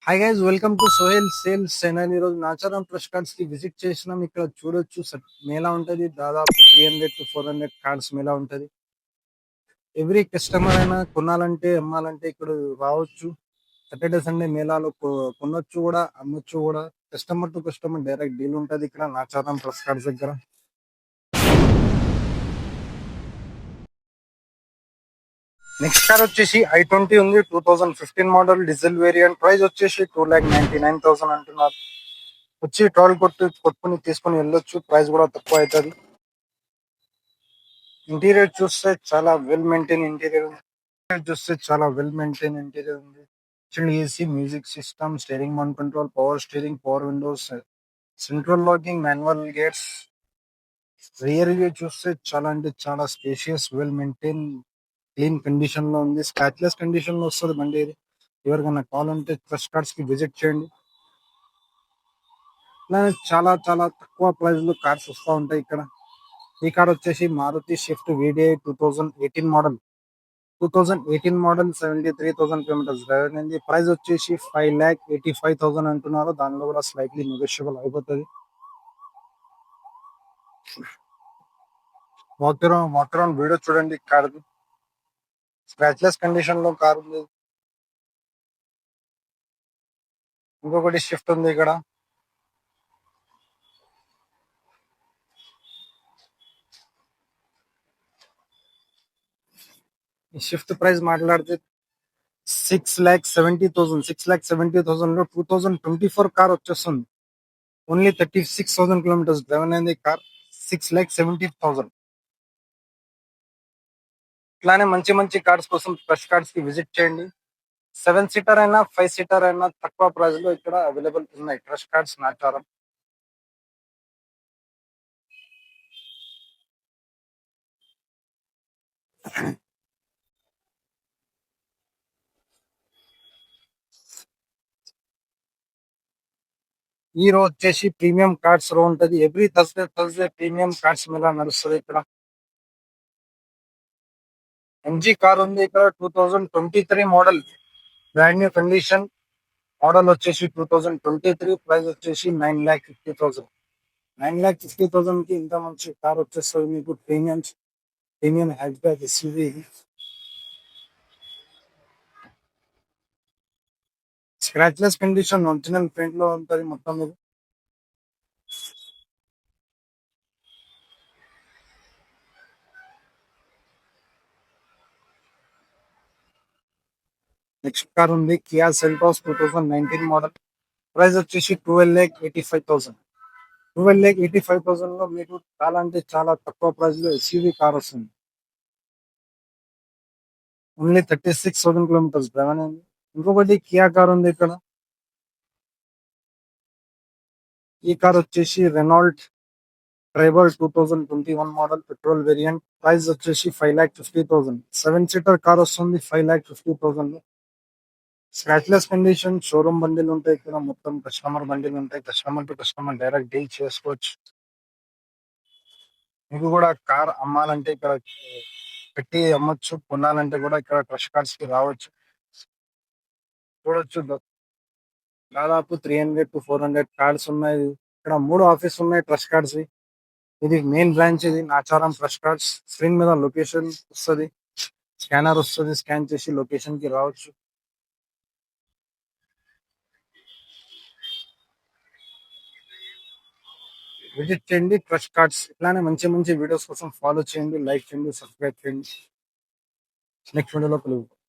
Hi guys, welcome to Sohel sales channel. ఈరోజు Nacharam press cards కి visit చేసినాం. ఇక్కడ చూడొచ్చు మేళా ఉంటది. దాదాపు 300 to 400 కార్డ్స్ మేళా ఉంటది. ఎవ్రీ కస్టమర్ అయినా కొనాలంటే అమ్మాలంటే ఇక్కడ రావచ్చు. సాటర్డే సండే మేళాలో కొనొచ్చు కూడా, అమ్మొచ్చు కూడా. Customer to customer direct deal ఉంటది ఇక్కడ నాచారం ప్రెస్ కార్డ్స్ దగ్గర. నెక్స్ట్ కార్ వచ్చేసి i20 ఉంది. 2015 మోడల్ డీజిల్ వేరియంట్. ప్రైస్ వచ్చేసి 2,99,000 అంటున్నారు. వచ్చి ట్రాల్ కొట్టుకుని తీసుకుని వెళ్ళొచ్చు. ప్రైస్ కూడా తక్కువ అవుతుంది. ఇంటీరియర్ చూస్తే చాలా వెల్ మెయింటైన్ ఇంటీరియర్ ఉంది. Chilled AC, music system, steering mount control, power steering, power Windows, central locking, manual gates. Rear view చూస్తే చాలా అంటే చాలా spacious, well maintain, clean condition లో ఉంది. స్క్రాచ్లెస్ కండిషన్ లో వస్తుంది బండి ఇది. ఎవరికైనా కావాలంటే ప్రెస్ కార్డ్స్ కి విజిట్ చేయండి. ఇలానే చాలా చాలా తక్కువ ప్రైస్ లో కార్స్ వస్తూ ఉంటాయి ఇక్కడ. ఈ కార్ వచ్చేసి Maruti Swift VDI 2018 model 73,000 kilometres drive అయింది. ప్రైస్ వచ్చేసి 5,85,000 అంటున్నారు. దానిలో కూడా స్లైట్లీ నెగోషియబుల్ అయిపోతుంది. మొత్తం వీడియో చూడండి. కార్ స్క్రాచ్లెస్ కండిషన్ లో కార్ ఉంది. ఇంకొకటి షిఫ్ట్ ఉంది ఇక్కడ. ఈ షిఫ్ట్ ప్రైస్ మాట్లాడితే 6,70,000 లో 2024 కార్ వచ్చేస్తుంది. ఓన్లీ 36,000 కిలోమీటర్స్ డ్రైవ్ అయింది కార్. 6,70,000. ఇట్లానే మంచి మంచి కార్స్ కోసం ఫ్రెష్ కార్డ్స్ కి విజిట్ చేయండి. 7 సీటర్ అయినా 5 సీటర్ అయినా తక్కువ ప్రైస్ లో ఇక్కడ అవైలబుల్ ఉన్నాయి ఫ్రెష్ కార్డ్స్ నాచారం. ఈ రోజు వచ్చేసి ప్రీమియం కార్డ్స్ రో ఉంటది. ఎవ్రీ థర్స్డే ప్రీమియం కార్డ్స్ మీద నడుస్తుంది ఇక్కడ. MG కార్ ఉంది ఇక్కడ. 2023 model, brand new condition. Model వచ్చేసి 2023. ప్రైస్ వచ్చేసి 9,50,000. 9,50,000 కి ఇంత మంచి కార్ వచ్చేస్తుంది మీకు. Premium hatch back SUV. Scratchless condition, original paint లో ఉంటది మొత్తం ఇది. నెక్స్ట్ కార్ ఉంది కియా సెల్టాస్ 2019 మోడల్. ప్రైస్ వచ్చేసి 12,85,000. 12,85,000 లో మీకు చాలా అంటే చాలా తక్కువ ప్రైస్ లో SUV కార్ వస్తుంది. ఓన్లీ 36,000 కిలోమీటర్స్ డ్రైవ్ అయింది. ఇంకొకటి కియా కార్ ఉంది ఇక్కడ. ఈ కార్ వచ్చేసి Renault tribal 2021 model petrol variant. Price వచ్చేసి 5,50,000. 7 సీటర్ కార్ వస్తుంది 5,50,000 లో. స్క్రాచ్లెస్ కండిషన్, షోరూమ్ బండిలు ఉంటాయి ఇక్కడ. మొత్తం కస్టమర్ బండిలు ఉంటాయి. Customer to customer direct deal చేసుకోవచ్చు. మీకు కూడా కార్ అమ్మాలంటే ఇక్కడ పెట్టి అమ్మొచ్చు. కొనాలంటే కూడా ఇక్కడ క్రష్ కార్డ్స్ కి రావచ్చు. చూడొచ్చు దాదాపు 300 to 400 కార్డ్స్ ఉన్నాయి. ఇక్కడ 3 ఆఫీస్ ఉన్నాయి క్రష్ కార్డ్స్. ఇది మెయిన్ బ్రాంచ్. ఇది నాచారం క్రష్ కార్డ్స్. స్క్రీన్ మీద లొకేషన్ వస్తుంది, స్కానర్ వస్తుంది. స్కాన్ చేసి లొకేషన్ కి రావచ్చు. విజిట్ చేయండి క్రష్ కార్డ్స్. ఇట్లానే మంచి మంచి వీడియోస్ కోసం ఫాలో చేయండి, లైక్ చేయండి, సబ్స్క్రైబ్ చేయండి. నెక్స్ట్ వీడియోలో కలుగుతాం.